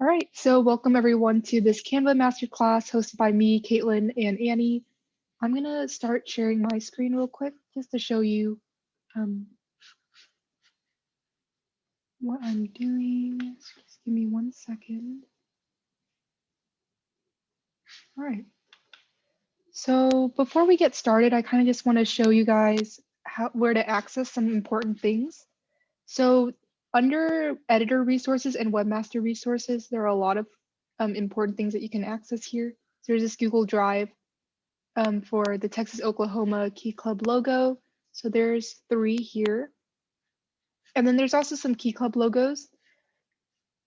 All right, so welcome everyone to this Canva Masterclass hosted by me, Caitlin, and Annie. I'm gonna start sharing my screen real quick just to show you what I'm doing. Just give me 1 second. All right, so before we get started, I kind of just want to show you guys where to access some important things. So under editor resources and webmaster resources, there are a lot of important things that you can access here. So there's this Google Drive for the Texas Oklahoma Key Club logo. So there's 3 here. And then there's also some Key Club logos.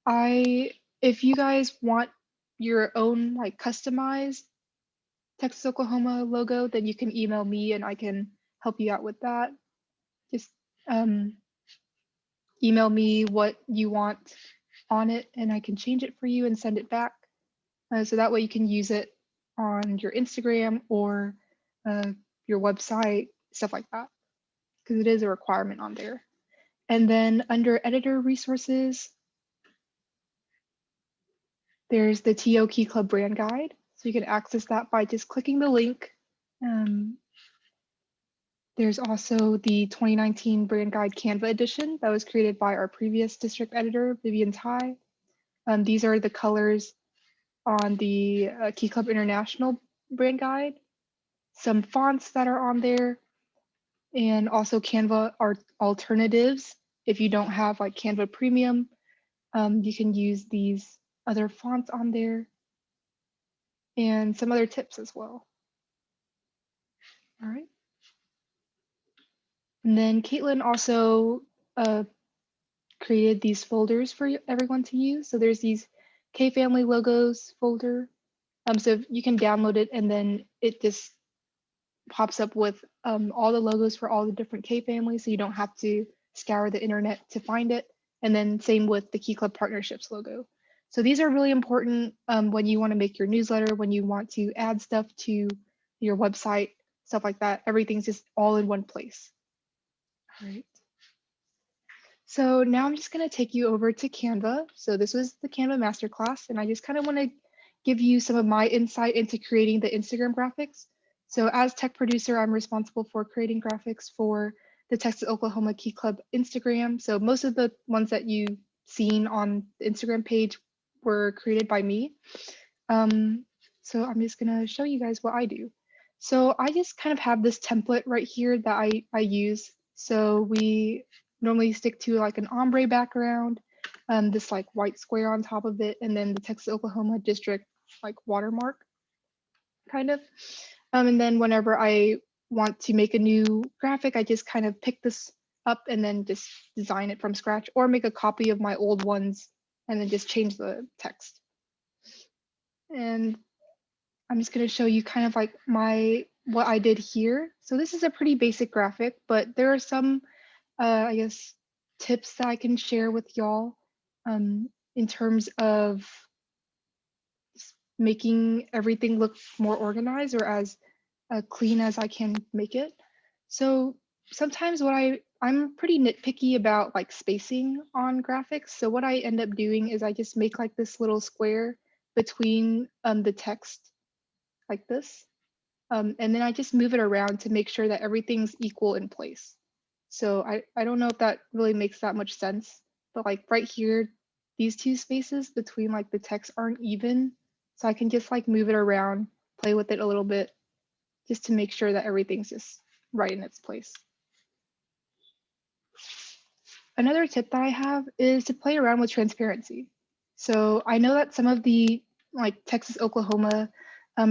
If you guys want your own like customized Texas Oklahoma logo, then you can email me and I can help you out with that. Just email me what you want on it and I can change it for you and send it back. So that way you can use it on your Instagram or your website, stuff like that, because it is a requirement on there. And then under editor resources, there's the TO Key Club brand guide. So you can access that by just clicking the link. There's also the 2019 brand guide Canva edition that was created by our previous district editor, Vivian Tai. These are the colors on the Key Club International brand guide, some fonts that are on there, and also Canva alternatives. If you don't have like Canva Premium, you can use these other fonts on there and some other tips as well. All right. And then Caitlin also created these folders for everyone to use. So there's these K family logos folder. So you can download it and then it just pops up with all the logos for all the different K families. So you don't have to scour the internet to find it. And then same with the Key Club Partnerships logo. So these are really important when you want to make your newsletter, when you want to add stuff to your website, stuff like that. Everything's just all in one place. All right. So now I'm just going to take you over to Canva. So this was the Canva masterclass, and I just kind of want to give you some of my insight into creating the Instagram graphics. So as tech producer, I'm responsible for creating graphics for the Texas Oklahoma Key Club Instagram. So most of the ones that you've seen on the Instagram page were created by me. So I'm just gonna show you guys what I do. So I just kind of have this template right here that I use. So we normally stick to like an ombre background, this like white square on top of it, and then the Texas Oklahoma district like watermark kind of. And then whenever I want to make a new graphic, I just kind of pick this up and then just design it from scratch or make a copy of my old ones and then just change the text. And I'm just going to show you kind of like what I did here. So this is a pretty basic graphic, but there are some, I guess, tips that I can share with y'all in terms of making everything look more organized or as clean as I can make it. So sometimes I'm pretty nitpicky about like spacing on graphics. So what I end up doing is I just make like this little square between the text like this. And then I just move it around to make sure that everything's equal in place. So I don't know if that really makes that much sense, but like right here, these two spaces between like the text aren't even. So I can just like move it around, play with it a little bit, just to make sure that everything's just right in its place. Another tip that I have is to play around with transparency. So I know that some of the like Texas Oklahoma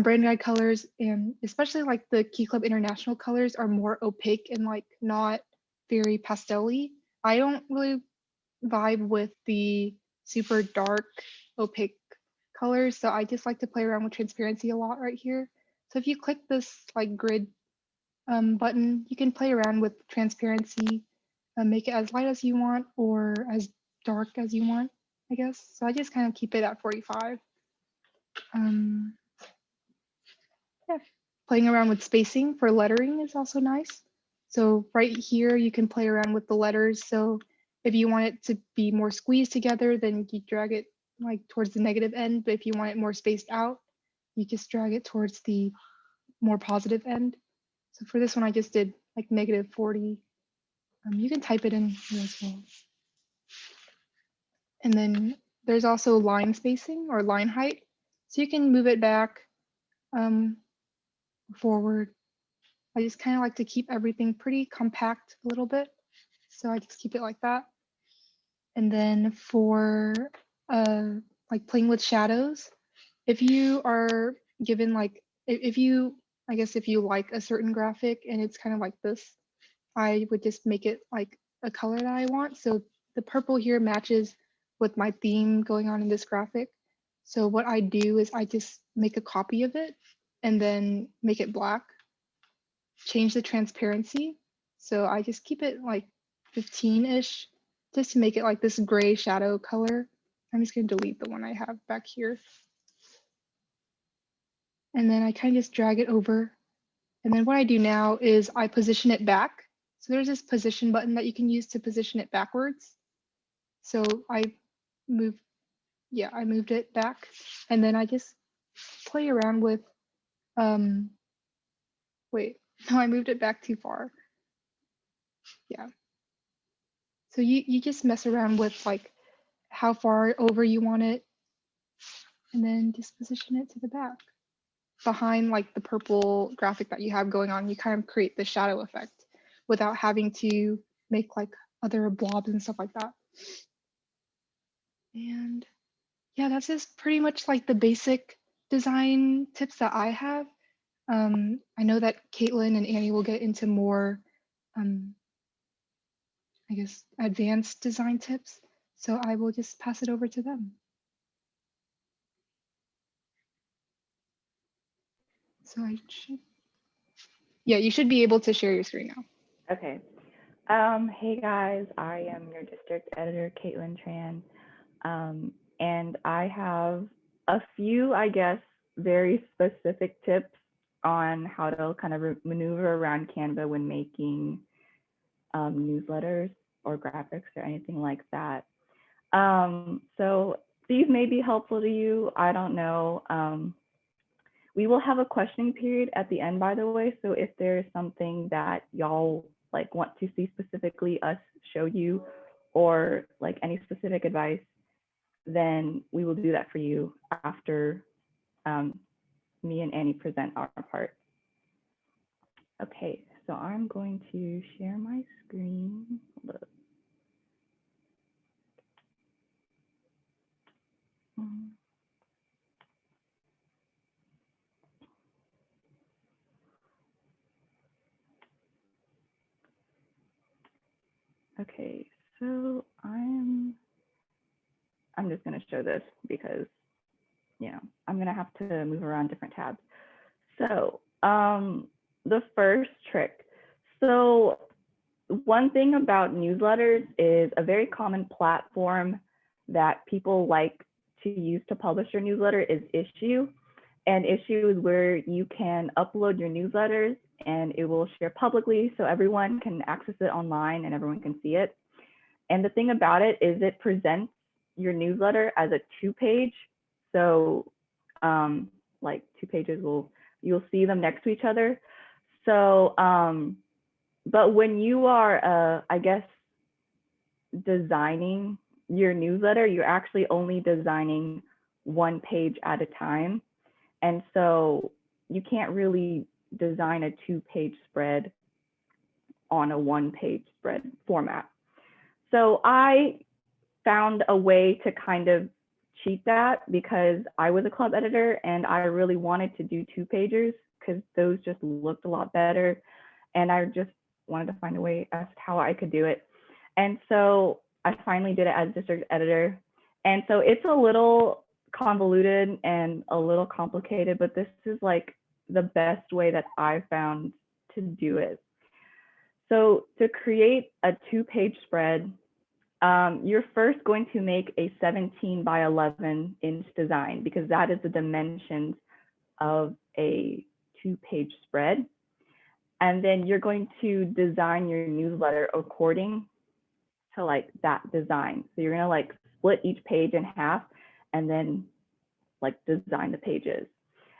brand guide colors and especially like the Key Club International colors are more opaque and like not very pastel-y. I don't really vibe with the super dark opaque colors, so I just like to play around with transparency a lot right here. So if you click this like grid button, you can play around with transparency, make it as light as you want or as dark as you want, I guess. So I just kind of keep it at 45. Yeah, playing around with spacing for lettering is also nice. So right here, you can play around with the letters. So if you want it to be more squeezed together, then you drag it like towards the negative end, but if you want it more spaced out, you just drag it towards the more positive end. So for this one, I just did like -40. You can type it in here as well. And then there's also line spacing or line height. So you can move it back, forward. I just kind of like to keep everything pretty compact a little bit. So I just keep it like that. And then for like playing with shadows, if you are given like, if you, I guess if you like a certain graphic and it's kind of like this, I would just make it like a color that I want. So the purple here matches with my theme going on in this graphic. So what I do is I just make a copy of it and then make it black, change the transparency. So I just keep it like 15-ish just to make it like this gray shadow color. I'm just gonna delete the one I have back here. And then I kind of just drag it over. And then what I do now is I position it back. So there's this position button that you can use to position it backwards. So I moved it back. And then I just play around with, wait, no, I moved it back too far. Yeah. So you just mess around with like how far over you want it, and then just position it to the back. Behind like the purple graphic that you have going on, you kind of create the shadow effect without having to make like other blobs and stuff like that. And yeah, that's just pretty much like the basic design tips that I have. I know that Caitlin and Annie will get into more, I guess, advanced design tips. So I will just pass it over to them. So I should, yeah, you should be able to share your screen now. Okay. Hey guys, I am your district editor, Caitlin Tran. And I have a few, I guess, very specific tips on how to kind of maneuver around Canva when making newsletters or graphics or anything like that. So these may be helpful to you. I don't know. We will have a questioning period at the end, by the way. So if there's something that y'all like want to see specifically us show you, or like any specific advice, then we will do that for you after me and Annie present our part. Okay, so I'm going to share my screen. Okay, so I'm just going to show this because, you know, I'm going to have to move around different tabs. So the first trick. So one thing about newsletters is a very common platform that people like to use to publish your newsletter is Issue. And Issue is where you can upload your newsletters and it will share publicly so everyone can access it online and everyone can see it. And the thing about it is it presents your newsletter as a 2-page. So like 2 pages you'll see them next to each other. So, but when you are, I guess, designing your newsletter, you're actually only designing 1 page at a time. And so you can't really design a 2-page spread on a 1-page spread format. So I found a way to kind of cheat that because I was a club editor and I really wanted to do 2-pagers because those just looked a lot better. And I just wanted to find a way as to how I could do it. And so I finally did it as district editor. And so it's a little convoluted and a little complicated, but this is like the best way that I found to do it. So to create a 2-page spread, you're first going to make a 17 by 11 inch design because that is the dimensions of a 2-page spread. And then you're going to design your newsletter according to like that design. So you're gonna like split each page in half and then like design the pages.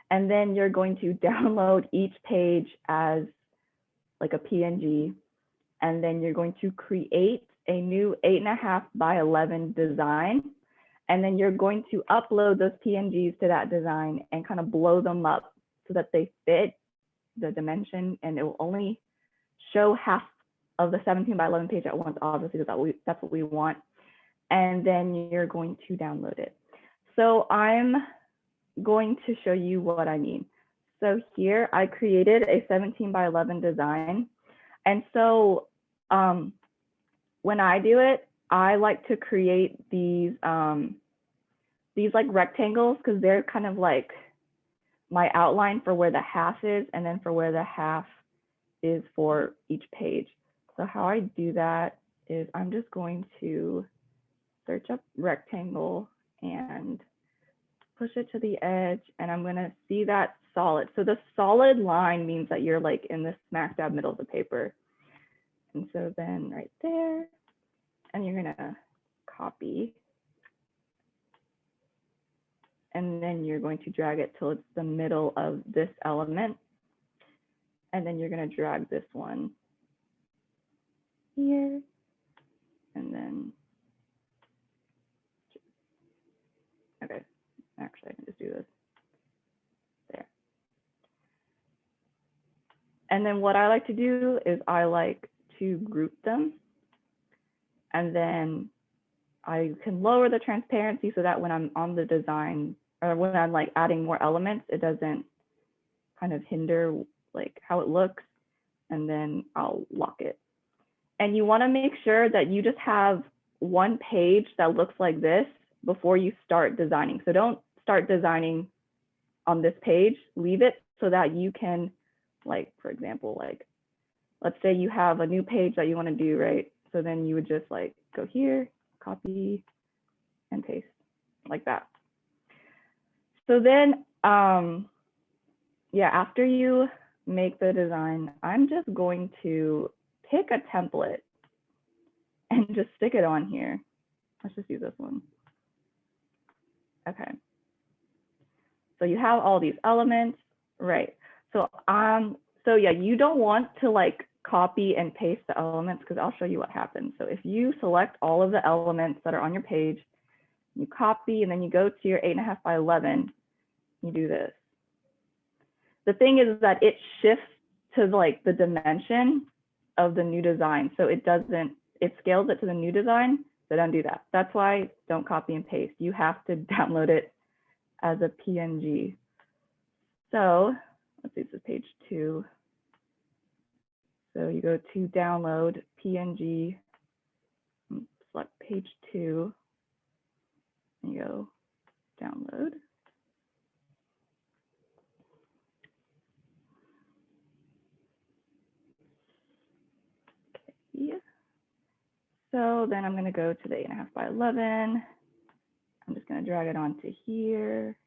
And then you're going to download each page as like a PNG, and then you're going to create a new 8.5 by 11 design. And then you're going to upload those PNGs to that design and kind of blow them up so that they fit the dimension, and it will only show half of the 17 by 11 page at once, obviously, because that's what we want. And then you're going to download it. So I'm going to show you what I mean. So here I created a 17 by 11 design. And so when I do it, I like to create these like rectangles, because they're kind of like my outline for where the half is, and then for where the half is for each page. So how I do that is I'm just going to search up rectangle and push it to the edge, and I'm going to see that solid. So the solid line means that you're like in the smack dab middle of the paper. And so then right there, and you're going to copy, and then you're going to drag it till it's the middle of this element. And then you're going to drag this one here, and then, okay, actually I can just do this there. And then what I like to do is I like to group them, and then I can lower the transparency so that when I'm on the design, or when I'm like adding more elements, it doesn't kind of hinder like how it looks, and then I'll lock it. And you want to make sure that you just have one page that looks like this before you start designing. So don't start designing on this page, leave it so that you can, like, for example, like, let's say you have a new page that you want to do, right? So then you would just like go here, copy and paste like that. So then, yeah, after you make the design, I'm just going to pick a template and just stick it on here. Let's just use this one. Okay. So you have all these elements, right? So yeah, you don't want to like copy and paste the elements, because I'll show you what happens. So if you select all of the elements that are on your page, you copy, and then you go to your 8.5 by 11, you do this. The thing is that it shifts to like the dimension of the new design. So it scales it to the new design, so don't do that. That's why don't copy and paste. You have to download it as a PNG. So let's see, this is page 2. So you go to download PNG, select page 2, and you go download. Okay. So then I'm going to go to the 8.5 by 11. I'm just going to drag it onto here.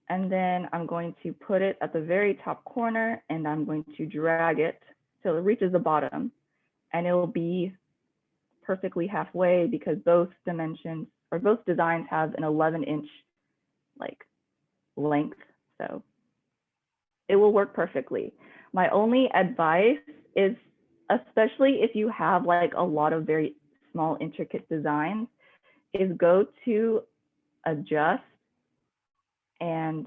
And then I'm going to put it at the very top corner, and I'm going to drag it till it reaches the bottom, and it will be perfectly halfway, because both dimensions, or both designs, have an 11-inch like length. So it will work perfectly. My only advice is, especially if you have like a lot of very small intricate designs, is go to adjust and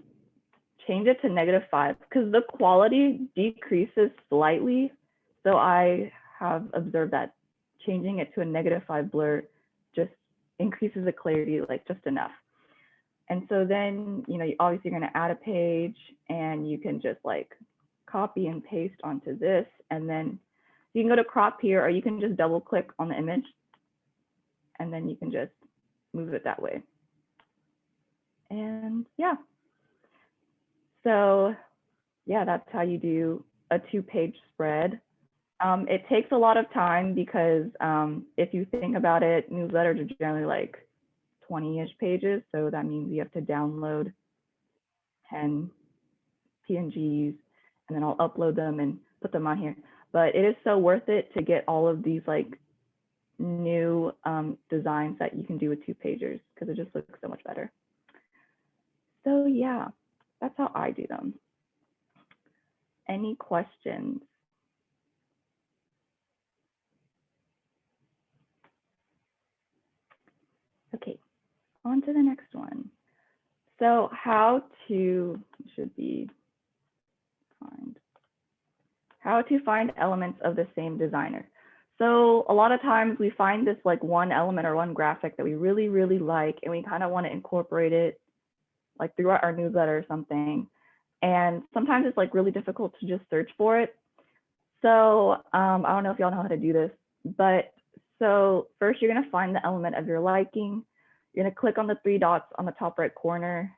change it to -5, because the quality decreases slightly. So I have observed that changing it to a -5 blur just increases the clarity like just enough. And so then, you know, obviously you're going to add a page, and you can just like copy and paste onto this, and then you can go to crop here, or you can just double click on the image, and then you can just move it that way. And yeah. So yeah, that's how you do a 2-page spread. It takes a lot of time, because if you think about it, newsletters are generally like 20-ish pages. So that means you have to download 10 PNGs, and then I'll upload them and put them on here. But it is so worth it to get all of these like new designs that you can do with 2-pagers because it just looks so much better. So yeah, that's how I do them. Any questions? Okay, on to the next one. So how to find elements of the same designer. So a lot of times we find this like one element or one graphic that we really, really like, and we kind of want to incorporate it like throughout our newsletter or something. And sometimes it's like really difficult to just search for it. So I don't know if y'all know how to do this, but so first you're gonna find the element of your liking. You're gonna click on the 3 dots on the top right corner,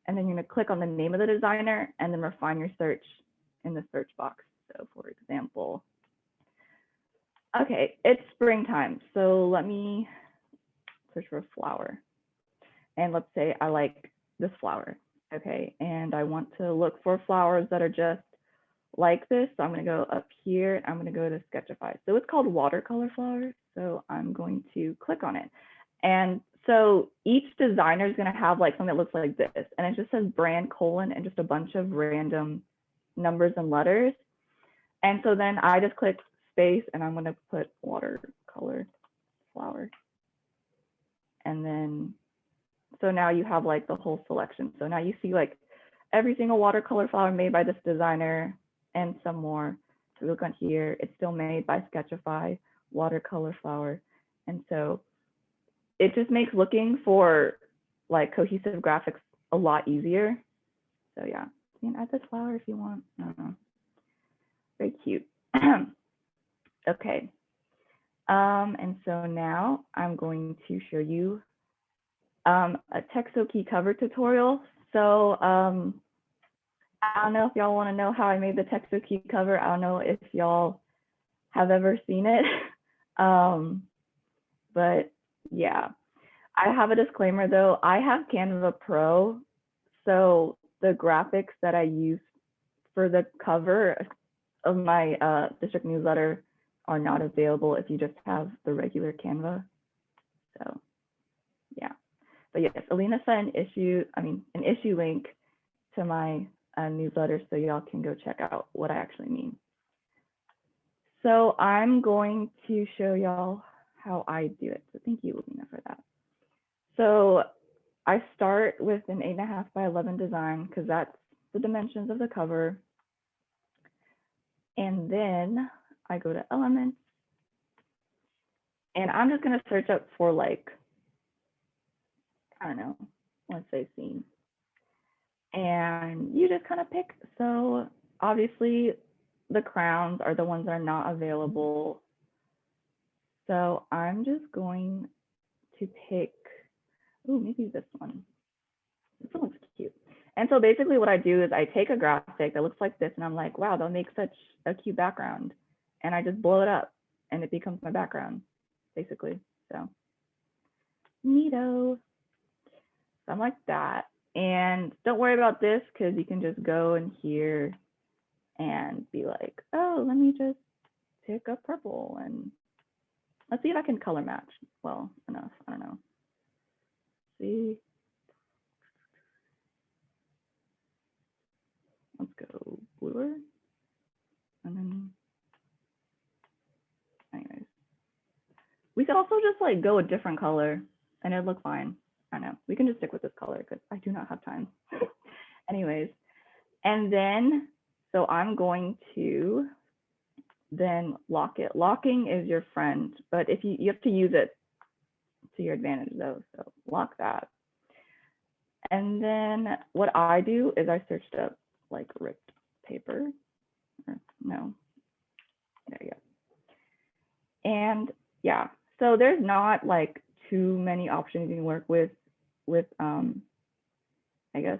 and then you're gonna click on the name of the designer and then refine your search in the search box. So for example, okay, it's springtime. So let me search for a flower. And let's say I like this flower, okay? And I want to look for flowers that are just like this. So I'm gonna go up here, I'm gonna go to Sketchify. So it's called watercolor flowers. So I'm going to click on it. And so each designer is gonna have like something that looks like this. And it just says brand colon and just a bunch of random numbers and letters. And so then I just click space and I'm gonna put watercolor flower. And then, so now you have like the whole selection. So now you see like every single watercolor flower made by this designer and some more. So look on here, it's still made by Sketchify, watercolor flower. And so it just makes looking for like cohesive graphics a lot easier. So yeah, you can add this flower if you want. I don't know. Very cute. Okay. And so now I'm going to show you a Texokey cover tutorial. So I don't know if y'all want to know how I made the Texokey cover. I don't know if y'all have ever seen it. But yeah, I have a disclaimer though. I have Canva Pro. So the graphics that I use for the cover of my district newsletter are not available if you just have the regular Canva. So yeah, but yes, Alina sent an issue link to my newsletter so y'all can go check out what I actually mean. So I'm going to show y'all how I do it. So thank you, Alina, for that. So I start with an 8.5 by 11 design because that's the dimensions of the cover. And then I go to elements and I'm just going to search up for like, I don't know, let's say scene. And you just kind of pick. So obviously the crowns are the ones that are not available. So I'm just going to pick, oh, maybe this one. This one looks cute. And so basically what I do is I take a graphic that looks like this and I'm like, wow, that'll make such a cute background. And I just blow it up and it becomes my background, basically. So neato. Something like that. And don't worry about this because you can just go in here and be like, oh, let me just pick up purple and let's see if I can color match well enough. I don't know. See. Let's go bluer. And then, anyways. We could also just like go a different color and it'd look fine. I don't know. We can just stick with this color because I do not have time. Anyways. And then, so I'm going to then lock it. Locking is your friend, but if you have to use it to your advantage though, so lock that. And then what I do is I searched up like ripped paper, or no, there you go. And yeah, so there's not like too many options you can work with I guess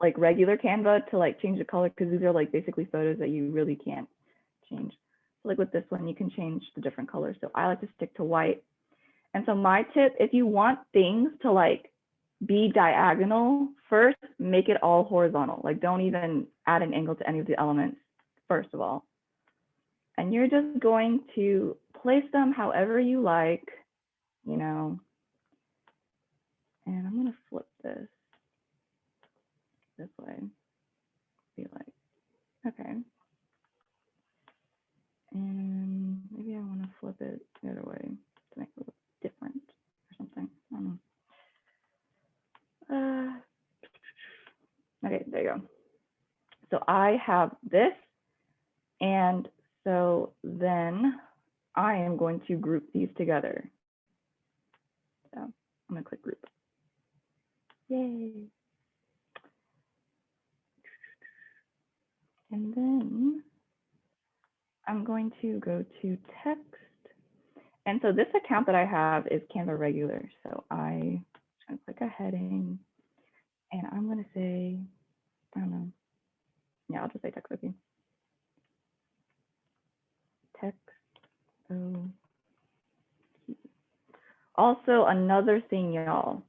like regular Canva to like change the color because these are like basically photos that you really can't change. So like with this one, you can change the different colors. So I like to stick to white. And so my tip, if you want things to like be diagonal, first make it all horizontal. Like don't even add an angle to any of the elements, first of all. And you're just going to place them however you like, you know. And I'm going to flip this way. Be like, okay. And maybe I want to flip it the other way to make it look different or something. I don't know. Okay, there you go. So I have this, and so then I am going to group these together. So I'm going to click group. Yay. And then I'm going to go to text. And so this account that I have is Canva regular. So I'm going to click a heading, and I'm going to say, I don't know. Yeah, I'll just say text okay. Text O. Also, another thing, y'all.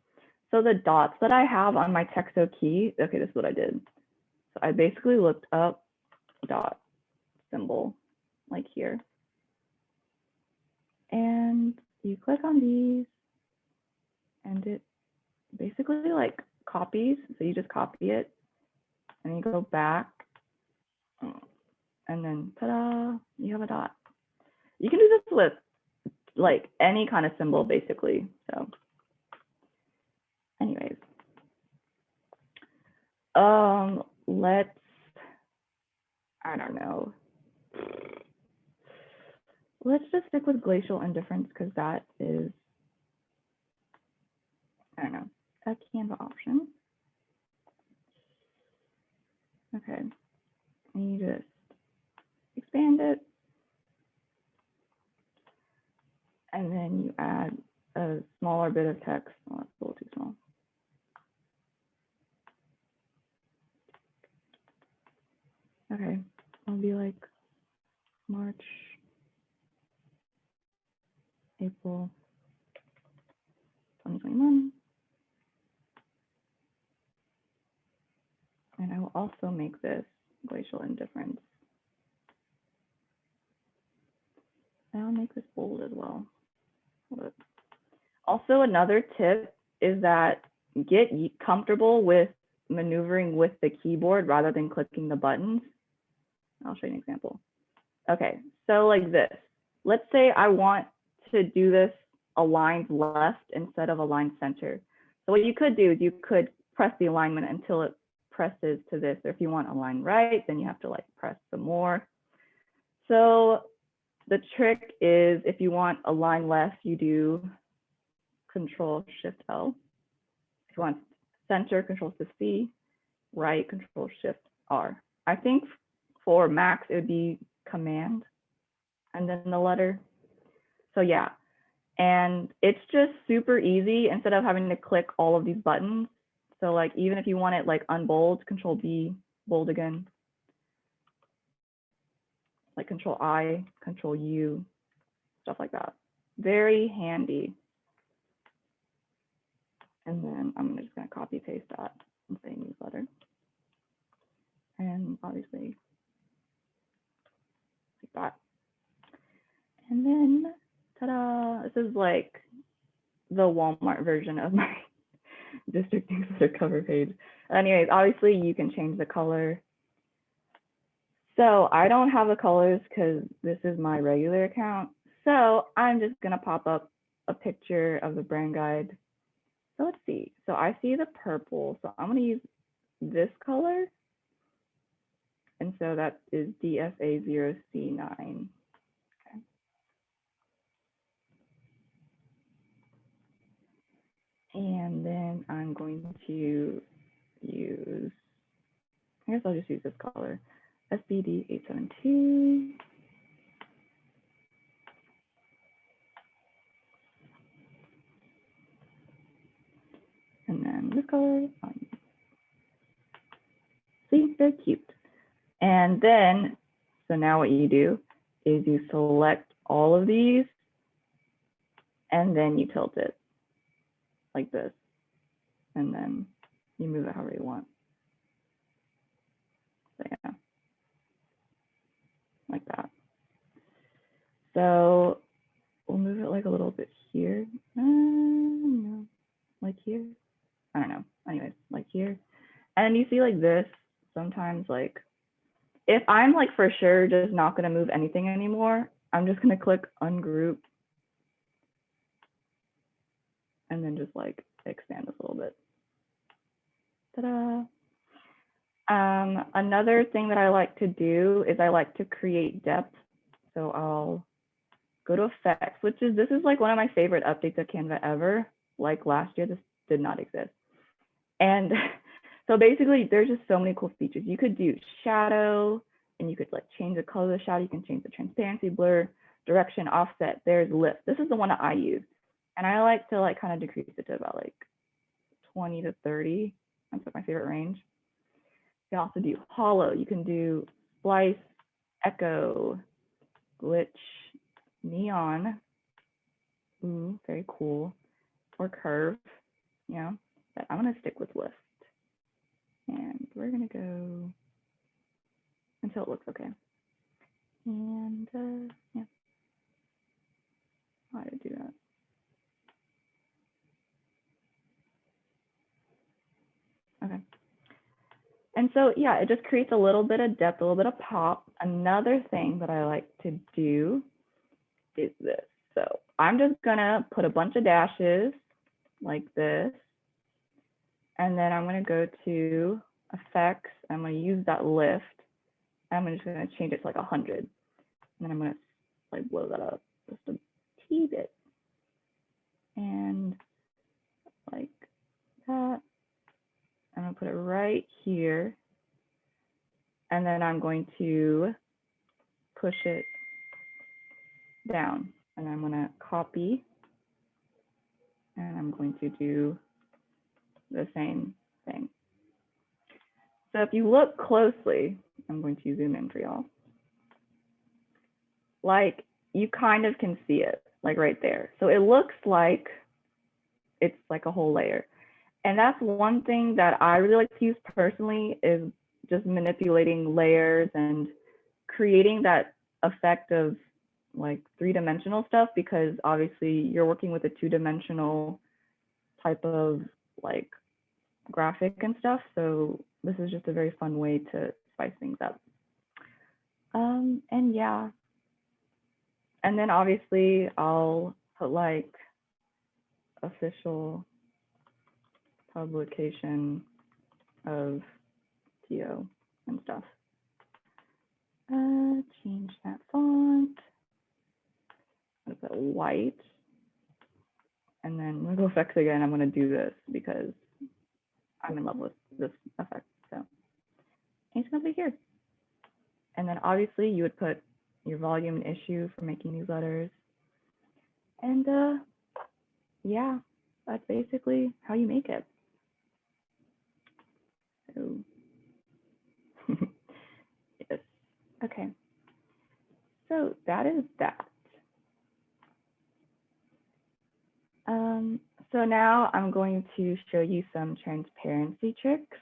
So the dots that I have on my Texo key, okay, this is what I did. So I basically looked up dot symbol, like here. And you click on these, and it basically like copies. So you just copy it, and you go back, and then ta-da, you have a dot. You can do this with like any kind of symbol, basically. So anyways. Let's, I don't know. Let's just stick with glacial indifference because that is, I don't know, a Canva option. Okay, and you just expand it, and then you add a smaller bit of text. Oh, that's a little too small. Okay, I'll be like March, April 2021. And I will also make this glacial indifference. And I'll make this bold as well. Also, another tip is that get comfortable with maneuvering with the keyboard rather than clicking the buttons. I'll show you an example. Okay, so like this. Let's say I want to do this aligned left instead of aligned center. So what you could do is you could press the alignment until it presses to this. Or if you want align right, then you have to like press some more. So the trick is if you want align left, you do Control-Shift-L. If you want center, Control-C, right, Control-Shift-R. I think for Macs, it would be Command and then the letter. So yeah, and it's just super easy instead of having to click all of these buttons. So like even if you want it like unbold, Control-B, bold again. Like Control-I, Control-U, stuff like that. Very handy. And then I'm just going to copy paste that and say newsletter. And obviously like that. And then ta-da, this is like the Walmart version of my district newsletter cover page. Anyways, obviously you can change the color. So I don't have the colors because this is my regular account. So I'm just going to pop up a picture of the brand guide. So let's see. So I see the purple. So I'm going to use this color. And so that is DFA0C9. Okay. And then I'm going to use, I guess I'll just use this color, SBD872. And then this color. See, they're cute. And then, so now what you do is you select all of these and then you tilt it like this. And then you move it however you want. So yeah, like that. So we'll move it like a little bit here. No, like here. I don't know. Anyways, like here. And you see like this, sometimes like, if I'm like for sure just not gonna move anything anymore, I'm just gonna click ungroup and then just like expand this a little bit. Ta-da. Another thing that I like to do is I like to create depth. So I'll go to effects, this is like one of my favorite updates of Canva ever. Like last year, this did not exist. And so basically there's just so many cool features. You could do shadow and you could like change the color of the shadow. You can change the transparency, blur, direction, offset. There's lift. This is the one that I use. And I like to like kind of decrease it to about like 20 to 30. That's like my favorite range. You can also do hollow. You can do splice, echo, glitch, neon. Ooh, very cool. Or curve, you know, but I'm gonna stick with lift. And we're gonna go until it looks okay. And yeah, how to do that. Okay. And so, yeah, it just creates a little bit of depth, a little bit of pop. Another thing that I like to do is this. So I'm just gonna put a bunch of dashes like this. And then I'm gonna go to effects. I'm gonna use that lift. I'm just gonna change it to like 100. And then I'm gonna like blow that up just a teeny bit. And like that. I'm gonna put it right here. And then I'm going to push it down. And I'm gonna copy. And I'm going to do the same thing. So if you look closely, I'm going to zoom in for y'all. Like you kind of can see it, like right there. So it looks like it's like a whole layer. And that's one thing that I really like to use personally is just manipulating layers and creating that effect of like three-dimensional stuff, because obviously you're working with a two-dimensional type of like graphic and stuff. So this is just a very fun way to spice things up. And yeah. And then obviously I'll put like official publication of TO and stuff. Change that font. I'm gonna put white. And then I'm gonna go effects again. I'm gonna do this because I'm in love with this effect. So it's gonna be here. And then obviously you would put your volume and issue for making these letters. And yeah, that's basically how you make it. So yes. Okay. So that is that. So now I'm going to show you some transparency tricks.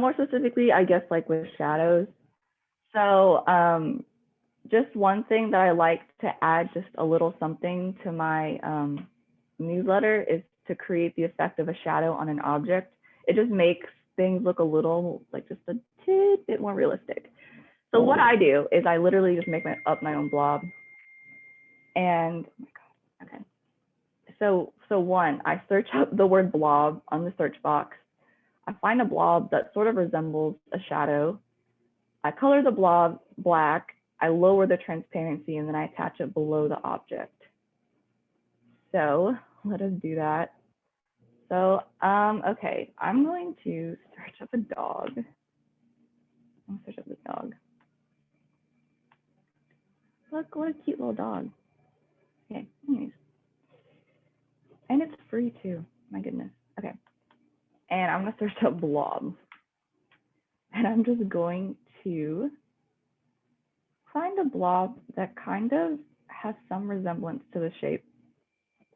More specifically, I guess like with shadows. So just one thing that I like to add just a little something to my newsletter is to create the effect of a shadow on an object. It just makes things look a little like just a bit more realistic. So what I do is I literally just make up my own blob. And oh my God, okay. So one, I search up the word blob on the search box. I find a blob that sort of resembles a shadow. I color the blob black. I lower the transparency and then I attach it below the object. So let us do that. So, okay, I'm going to search up a dog. I'm gonna search up this dog. Look, what a cute little dog. Okay, anyways. And it's free too, my goodness. Okay, and I'm gonna search up blob. And I'm just going to find a blob that kind of has some resemblance to the shape.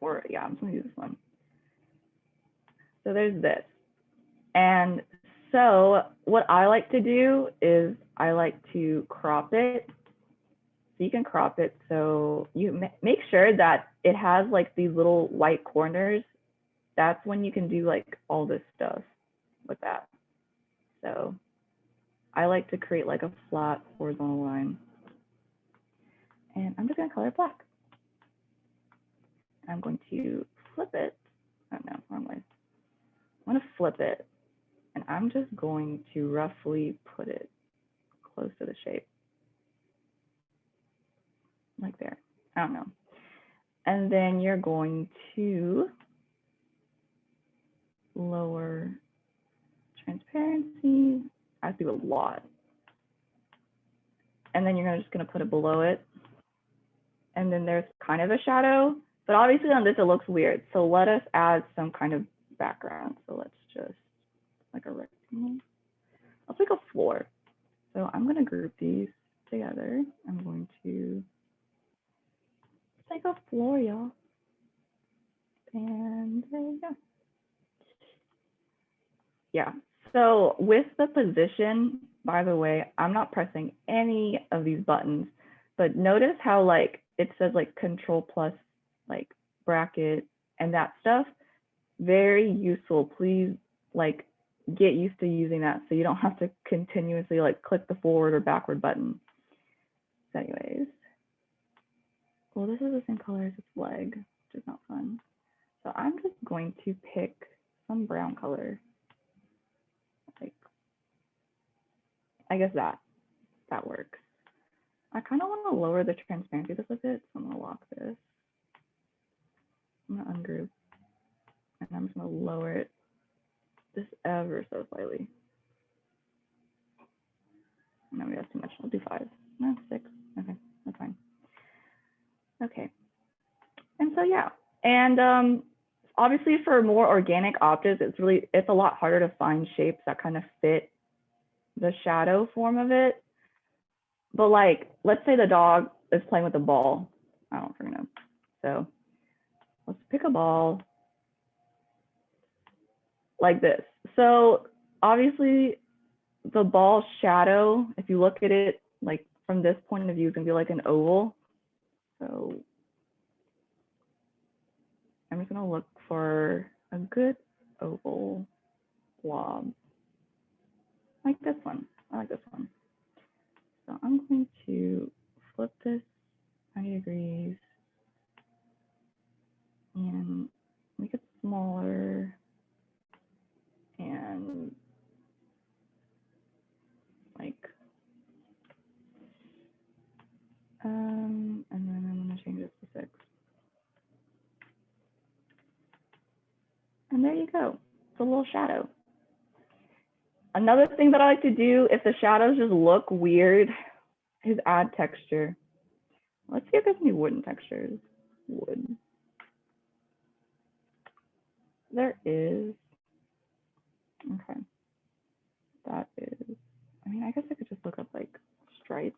Or yeah, I'm just gonna use this one. So there's this. And so what I like to do is I like to crop it So you can crop it so you make sure that it has like these little white corners. That's when you can do like all this stuff with that. So I like to create like a flat horizontal line. And I'm just gonna color it black. I'm going to flip it. Oh no, wrong way. I'm gonna flip it and I'm just going to roughly put it close to the shape. Like there, I don't know. And then you're going to lower transparency. I do a lot. And then you're just gonna put it below it. And then there's kind of a shadow, but obviously on this it looks weird. So let us add some kind of background. So let's just like a rectangle. Let's make a floor. So I'm gonna group these together. I'm going to make a floor, y'all. And there you go. Yeah, so with the position, by the way, I'm not pressing any of these buttons, but notice how like it says like control plus like bracket and that stuff, very useful. Please like get used to using that so you don't have to continuously like click the forward or backward button. So anyways, well, this is the same color as its leg, which is not fun. So I'm just going to pick some brown color. Like, I guess that works. I kind of want to lower the transparency just a bit, so I'm going to lock this. I'm going to ungroup, and I'm just going to lower it just ever so slightly. No, that's too much. I'll do 5. No, 6. Okay, that's fine. Okay. And so yeah, and obviously for more organic objects, it's a lot harder to find shapes that kind of fit the shadow form of it. But like, let's say the dog is playing with a ball. I don't freaking know. So let's pick a ball like this. So obviously the ball shadow, if you look at it like from this point of view, is gonna be like an oval. So I'm just gonna look for a good oval blob. Like this one. I like this one. So I'm going to flip this 90 degrees and make it smaller and like, and then I'm gonna change this to 6. And there you go. It's a little shadow. Another thing that I like to do if the shadows just look weird is add texture. Let's see if there's any wooden textures. Wood. There is. Okay. That is, I mean, I guess I could just look up like stripe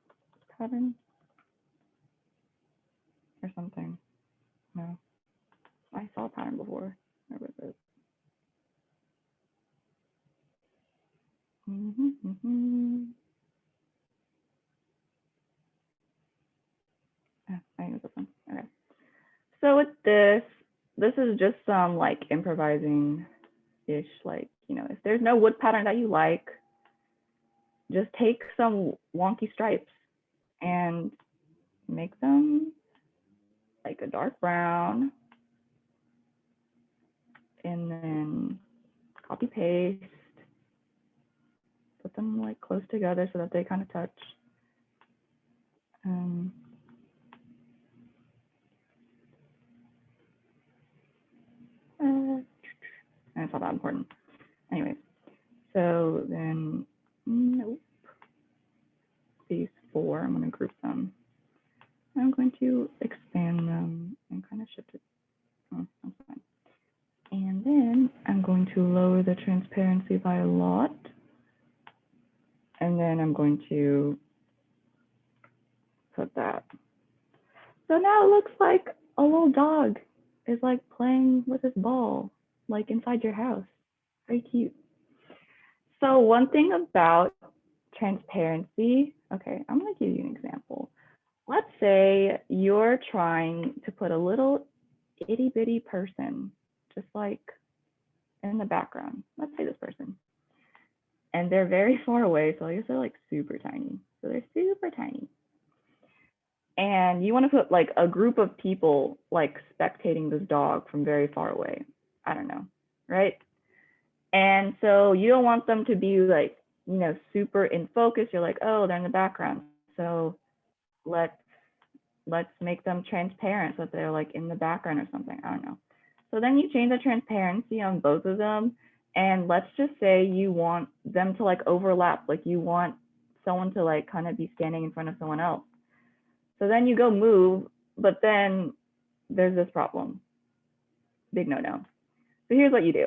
pattern or something. No, I saw a pattern before. Where was it? I think it's this one. Okay. So with this is just some like improvising-ish, like, you know, if there's no wood pattern that you like, just take some wonky stripes and make them like a dark brown, and then copy paste, put them like close together so that they kind of touch. And it's not that important. Anyways, so then, nope. These 4, I'm going to group them. I'm going to expand them and kind of shift it. Oh, that's fine. And then I'm going to lower the transparency by a lot. And then I'm going to put that. So now it looks like a little dog is like playing with his ball, like inside your house. Very cute. So one thing about transparency, okay, I'm gonna give you an example. let's say you're trying to put a little itty bitty person, just like in the background. Let's say this person. And they're very far away, so I guess they're like super tiny. So they're super tiny. And you want to put like a group of people like spectating this dog from very far away. I don't know, right? And so you don't want them to be like, super in focus. You're like, oh, they're in the background. So let's let's make them transparent so that they're like in the background or something. I don't know. So then you change the transparency on both of them. And let's just say you want them to like overlap, like you want someone to like kind of be standing in front of someone else. So then you go move, but then there's this problem. Big no-no. So here's what you do.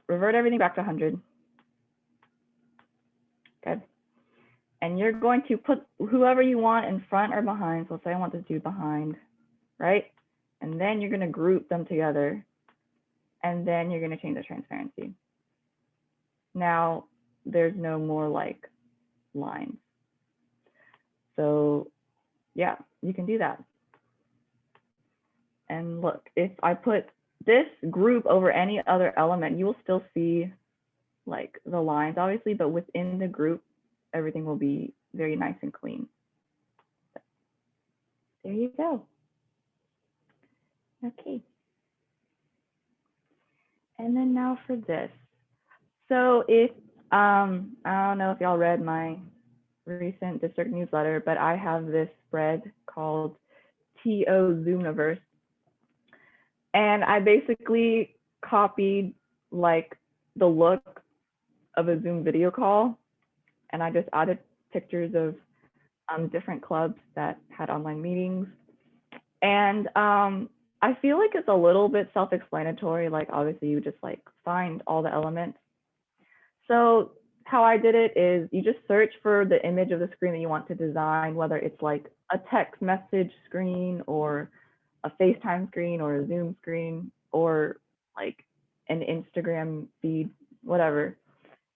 Revert everything back to 100. Okay. And you're going to put whoever you want in front or behind. So let's say I want this dude behind, right? And then you're going to group them together. And then you're going to change the transparency. Now, there's no more like lines. So yeah, you can do that. And look, if I put this group over any other element, you will still see like the lines, obviously, but within the group, everything will be very nice and clean. There you go. Okay. And then now for this. So if, I don't know if y'all read my recent district newsletter, but I have this spread called TO Zoomniverse. And I basically copied like the look of a Zoom video call. And I just added pictures of different clubs that had online meetings. And I feel like it's a little bit self-explanatory. Like obviously you just like find all the elements. So how I did it is you just search for the image of the screen that you want to design, whether it's like a text message screen or a FaceTime screen or a Zoom screen or like an Instagram feed, whatever.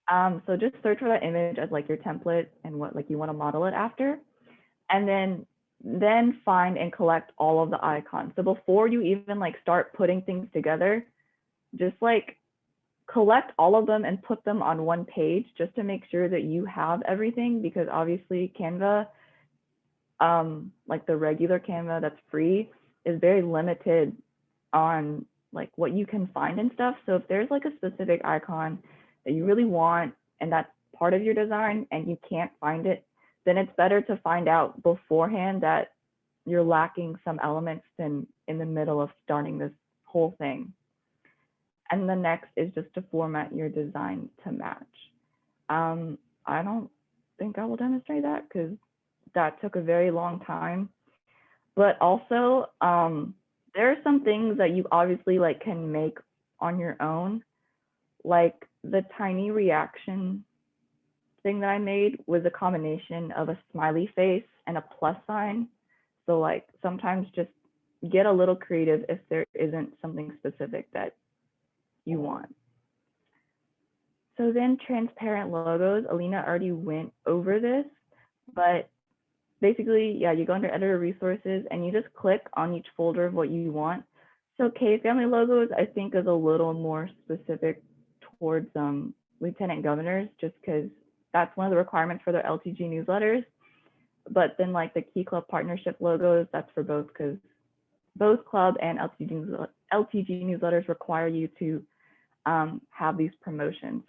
So just search for that image as like your template and what like you want to model it after. And then find and collect all of the icons. So before you even like start putting things together, just like collect all of them and put them on one page just to make sure that you have everything, because obviously Canva, like the regular Canva that's free, is very limited on like what you can find and stuff. So if there's like a specific icon that you really want and that's part of your design and you can't find it, then it's better to find out beforehand that you're lacking some elements than in the middle of starting this whole thing. And the next is just to format your design to match. I don't think I will demonstrate that because that took a very long time. But also, there are some things that you obviously like can make on your own. Like the tiny reaction thing that I made was a combination of a smiley face and a plus sign. So like sometimes just get a little creative if there isn't something specific that you want. So then transparent logos, Alina already went over this, but basically, yeah, you go under editor resources and you just click on each folder of what you want. So K family logos, I think, is a little more specific towards lieutenant governors, just because that's one of the requirements for their LTG newsletters. But then like the Key Club partnership logos, that's for both, because both club and LTG newsletters require you to have these promotions.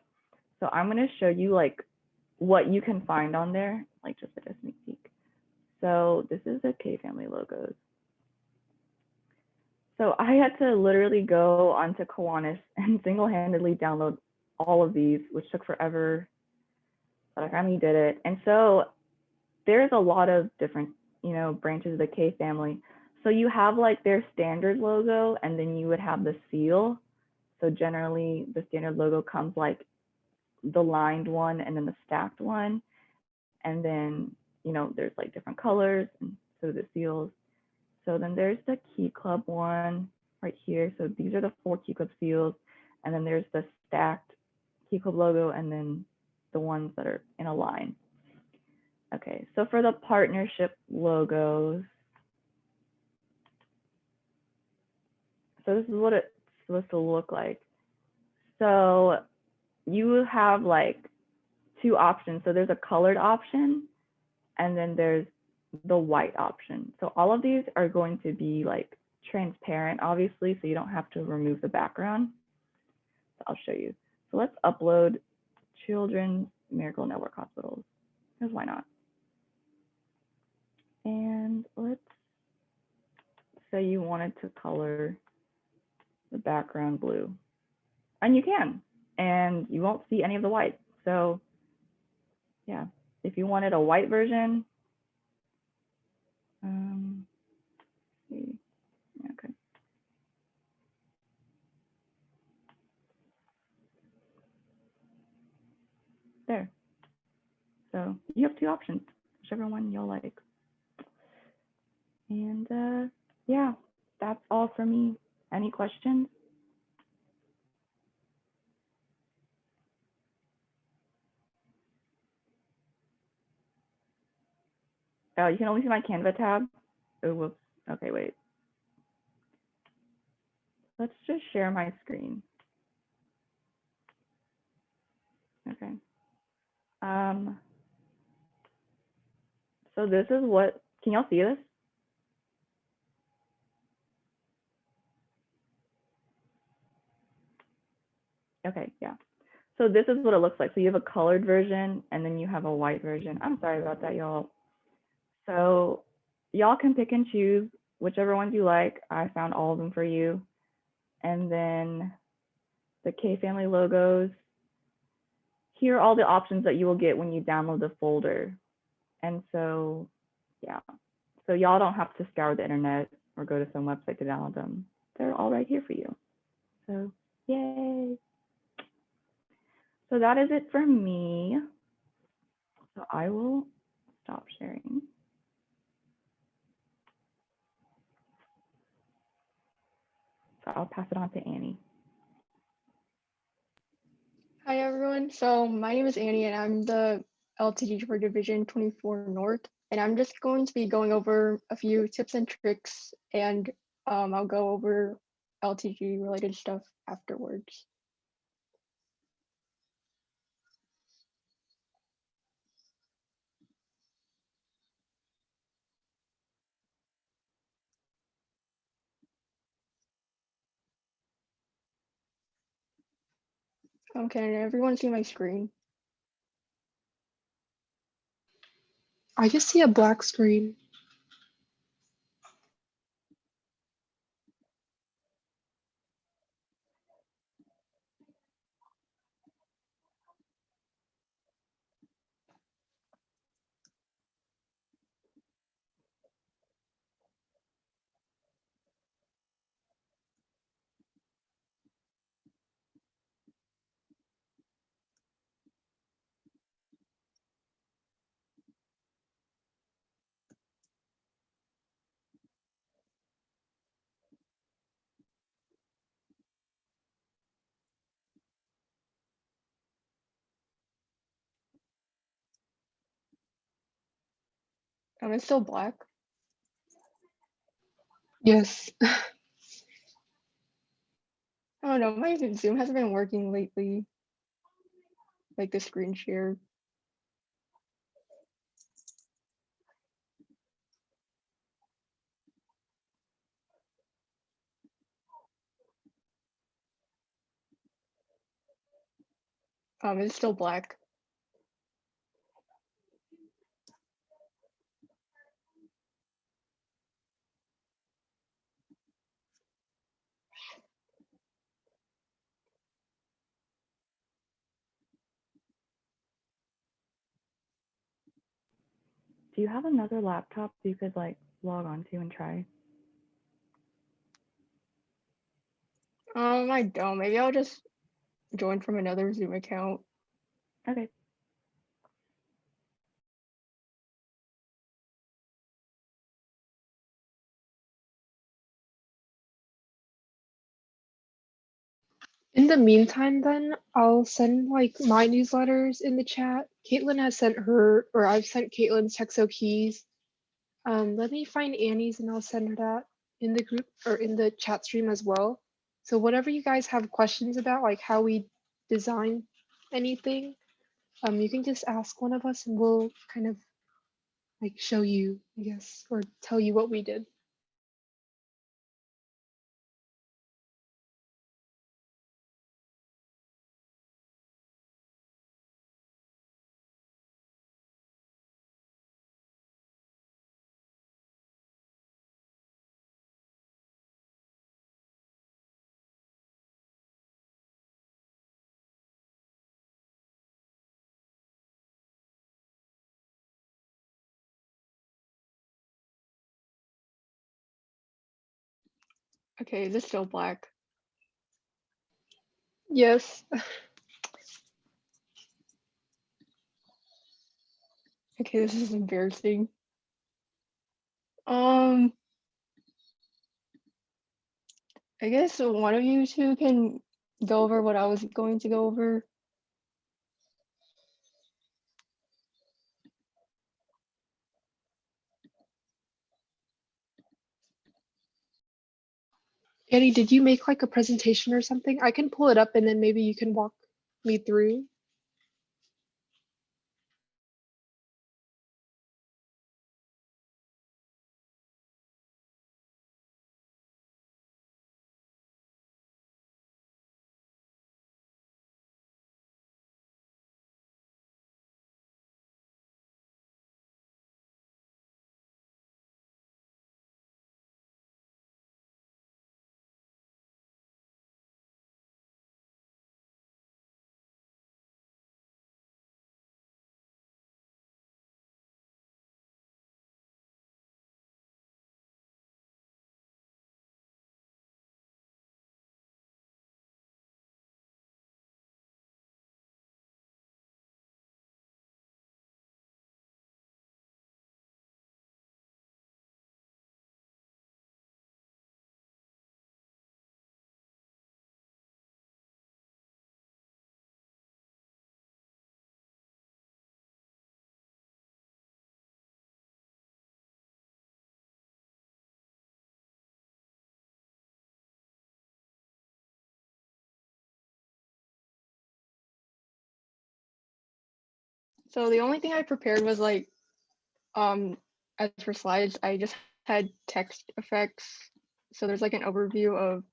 So I'm going to show you like what you can find on there, like just like a sneak peek. So this is the K family logos. So I had to literally go onto Kiwanis and single-handedly download all of these, which took forever, but I finally did it. And so there's a lot of different, branches of the K family. So you have like their standard logo, and then you would have the seal. So generally the standard logo comes like the lined one and then the stacked one. And then, there's like different colors, and so the seals. So then there's the Key Club one right here. So these are the 4 Key Club seals. And then there's the stacked Key Club logo, and then the ones that are in a line. Okay, so for the partnership logos, so this is what it's supposed to look like. So you have like two options. So there's a colored option and then there's the white option. So all of these are going to be like transparent, obviously, so you don't have to remove the background. So I'll show you. So let's upload Children's Miracle Network Hospitals, because why not? And let's say you wanted to color the background blue. And you can, and you won't see any of the white. So yeah, if you wanted a white version, see, okay. There. So you have two options, whichever one you'll like. And yeah, that's all for me. Any questions? Oh, you can only see my Canva tab. Oh, whoops. Okay, wait. Let's just share my screen. Okay. So this is what, can y'all see this? Okay, yeah. So this is what it looks like. So you have a colored version and then you have a white version. I'm sorry about that, y'all. So y'all can pick and choose whichever ones you like. I found all of them for you. And then the K family logos. Here are all the options that you will get when you download the folder. And so, yeah. So y'all don't have to scour the internet or go to some website to download them. They're all right here for you. So, yay. So that is it for me. So I will stop sharing. So I'll pass it on to Annie. Hi everyone. So my name is Annie and I'm the LTG for Division 24 North. And I'm just going to be going over a few tips and tricks and I'll go over LTG related stuff afterwards. Okay, can everyone see my screen? I just see a black screen. It's still black. Yes. I don't know, my Zoom hasn't been working lately. Like the screen share. It's still black. Do you have another laptop you could like log on to and try? I don't. Maybe I'll just join from another Zoom account. Okay. In the meantime, then I'll send like my newsletters in the chat. Caitlin has sent her, or I've sent Caitlin's Texo keys. Let me find Annie's and I'll send her that in the group or in the chat stream as well. So whatever you guys have questions about, like how we design anything, you can just ask one of us and we'll kind of like show you, I guess, or tell you what we did. Okay, is this still black? Yes. Okay, this is embarrassing. I guess one of you two can go over what I was going to go over. Annie, did you make like a presentation or something? I can pull it up and then maybe you can walk me through. So the only thing I prepared was like, as for slides, I just had text effects. So there's like an overview of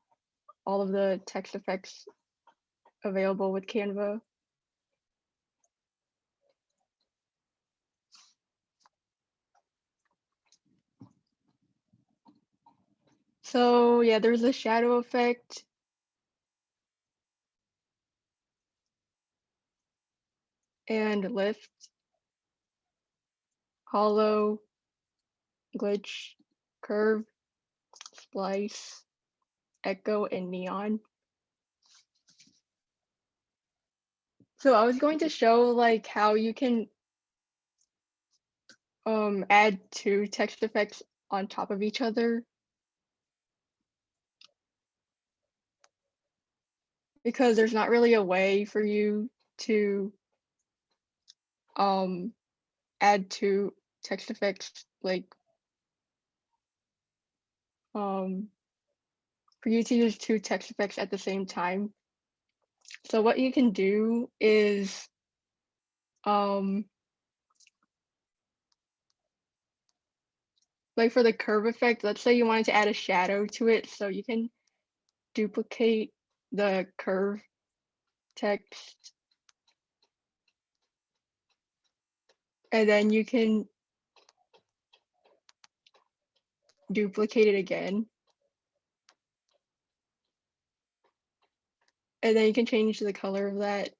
all of the text effects available with Canva. So yeah, there's a shadow effect. And lift, hollow, glitch, curve, splice, echo, and neon. So I was going to show like how you can add two text effects on top of each other. Because there's not really a way for you to add two text effects like for you to use two text effects at the same time. So what you can do is like for the curve effect, let's say you wanted to add a shadow to it, so you can duplicate the curve text and then you can duplicate it again. And then you can change the color of that.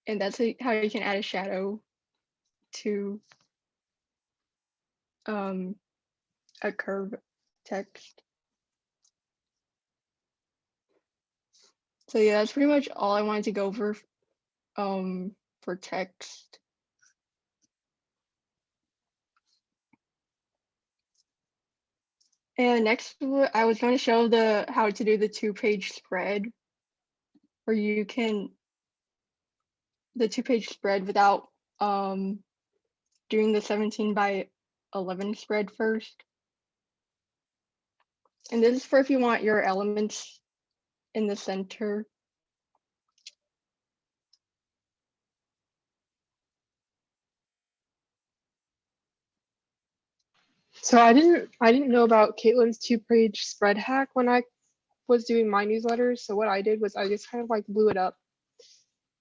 And that's how you can add a shadow to a curve text. So yeah, that's pretty much all I wanted to go over for text. And next, I was going to show how to do the 2-page spread, where you can the 2-page spread without doing the 17 by 11 spread first. And this is for if you want your elements in the center. So I didn't know about Caitlin's 2-page spread hack when I was doing my newsletters. So what I did was I just kind of like blew it up.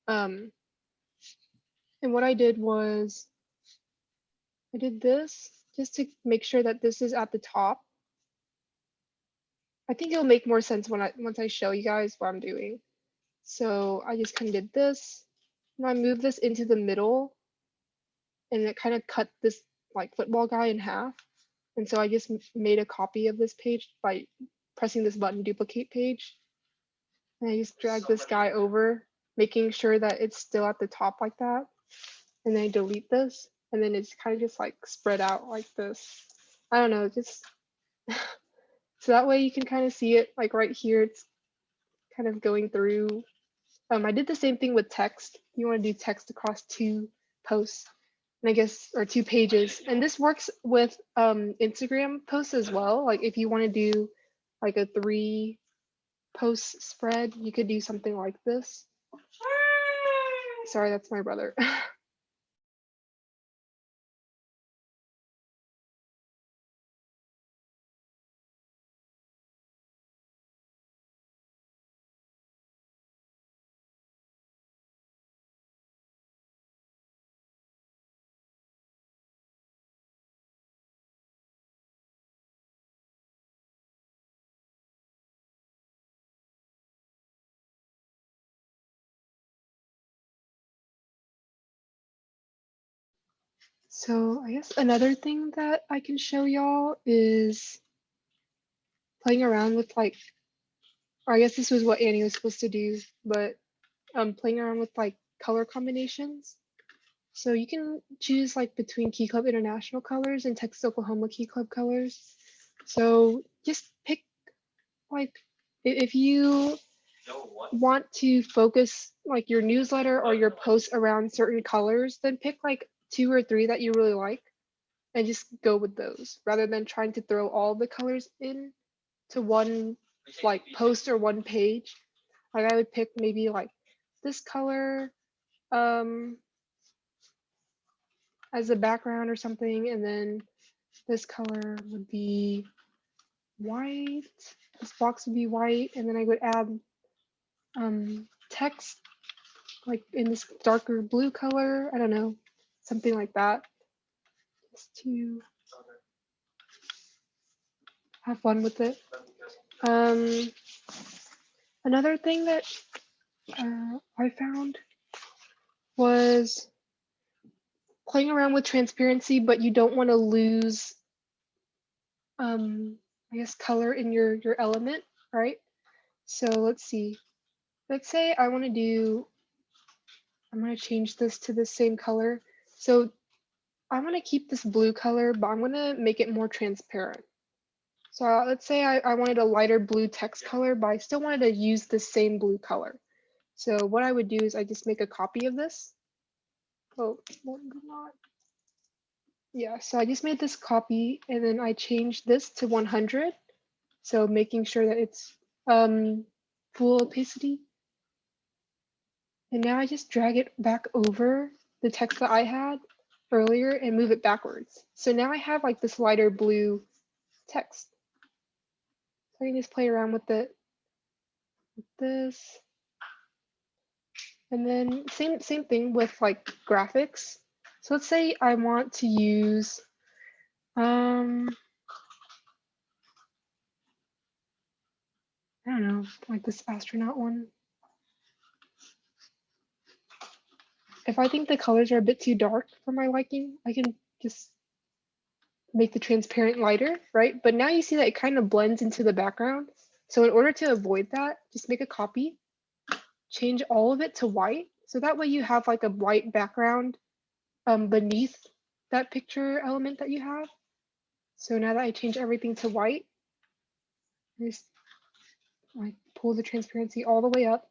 And what I did was I did this just to make sure that this is at the top. I think it'll make more sense once I show you guys what I'm doing. So I just kind of did this, and I moved this into the middle, and it kind of cut this like football guy in half. And so I just made a copy of this page by pressing this button, duplicate page. And I just drag this guy over, making sure that it's still at the top like that. And then I delete this, and then it's kind of just like spread out like this. I don't know, just so that way you can kind of see it like right here. It's kind of going through. I did the same thing with text. You want to do text across 2 posts, and I guess, or 2 pages. And this works with Instagram posts as well. Like if you want to do like a 3 post spread, you could do something like this. Sorry, that's my brother. So I guess another thing that I can show y'all is playing around with like, or I guess this was what Annie was supposed to do, but playing around with like color combinations. So you can choose like between Key Club International colors and Texas Oklahoma Key Club colors. So just pick like, if you want to focus like your newsletter or your posts around certain colors, then pick like 2 or 3 that you really like and just go with those rather than trying to throw all the colors in to one like post or one page. Like I would pick maybe like this color as a background or something, and then this color would be white. This box would be white, and then I would add text like in this darker blue color. I don't know, something like that, just to have fun with it. Another thing that I found was playing around with transparency, but you don't want to lose, I guess, color in your element, right? So let's see. Let's say I want to do, I'm going to change this to the same color. So I want to keep this blue color, but I'm going to make it more transparent. So let's say I wanted a lighter blue text color, but I still wanted to use the same blue color. So what I would do is I just make a copy of this. Oh, not. Yeah, so I just made this copy and then I changed this to 100. So making sure that it's full opacity. And now I just drag it back over the text that I had earlier and move it backwards. So now I have like this lighter blue text. So I can just play around with it, with this. And then same thing with like graphics. So let's say I want to use I don't know, like this astronaut one. If I think the colors are a bit too dark for my liking, I can just make the transparent lighter, right? But now you see that it kind of blends into the background. So in order to avoid that, just make a copy, change all of it to white. So that way you have like a white background beneath that picture element that you have. So now that I change everything to white, Just like pull the transparency all the way up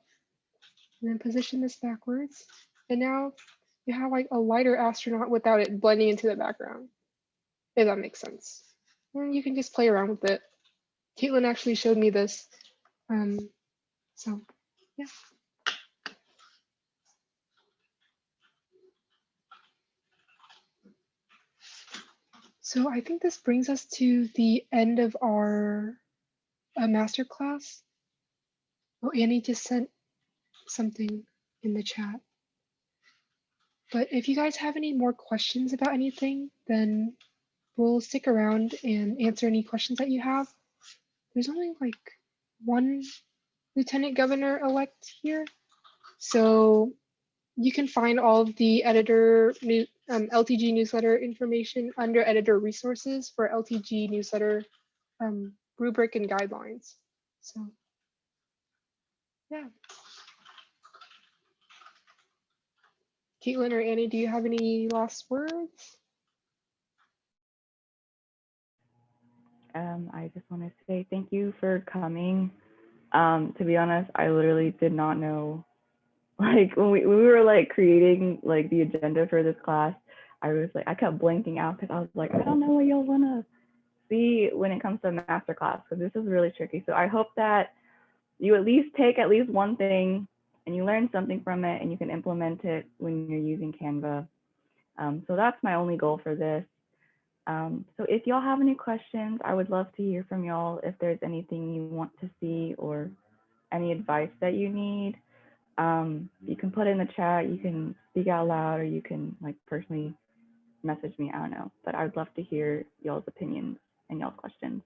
and then position this backwards. And now you have like a lighter astronaut without it blending into the background, if that makes sense. And you can just play around with it. Caitlin actually showed me this. So yeah. So I think this brings us to the end of our masterclass. Oh, Annie just sent something in the chat. But if you guys have any more questions about anything, then we'll stick around and answer any questions that you have. There's only like one lieutenant governor elect here. So you can find all of the editor LTG newsletter information under editor resources for LTG newsletter rubric and guidelines. So yeah. Caitlin or Annie, do you have any last words? I just want to say thank you for coming. To be honest, I literally did not know, like when we were like creating like the agenda for this class, I kept blanking out because I was like, I don't know what y'all want to see when it comes to Masterclass, because this is really tricky. So I hope that you at least take at least one thing and you learn something from it and you can implement it when you're using Canva. So that's my only goal for this. So if y'all have any questions, I would love to hear from y'all. If there's anything you want to see or any advice that you need, you can put it in the chat, you can speak out loud, or you can like personally message me, I don't know. But I would love to hear y'all's opinions and y'all's questions.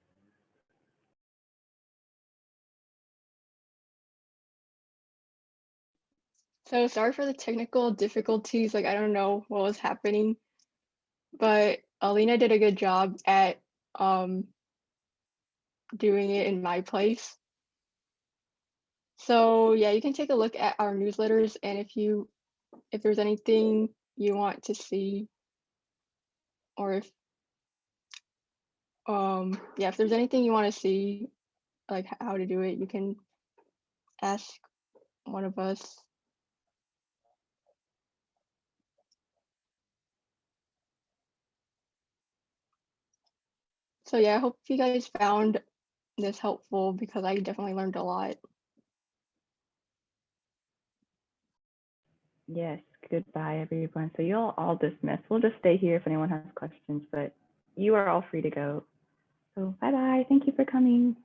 So sorry for the technical difficulties. Like, I don't know what was happening, but Alina did a good job at doing it in my place. So yeah, you can take a look at our newsletters, and if there's anything you want to see, or if yeah, if there's anything you want to see, like how to do it, you can ask one of us. So yeah, I hope you guys found this helpful, because I definitely learned a lot. Yes, goodbye everyone. So you'll all dismissed. We'll just stay here if anyone has questions, but you are all free to go. So bye bye. Thank you for coming.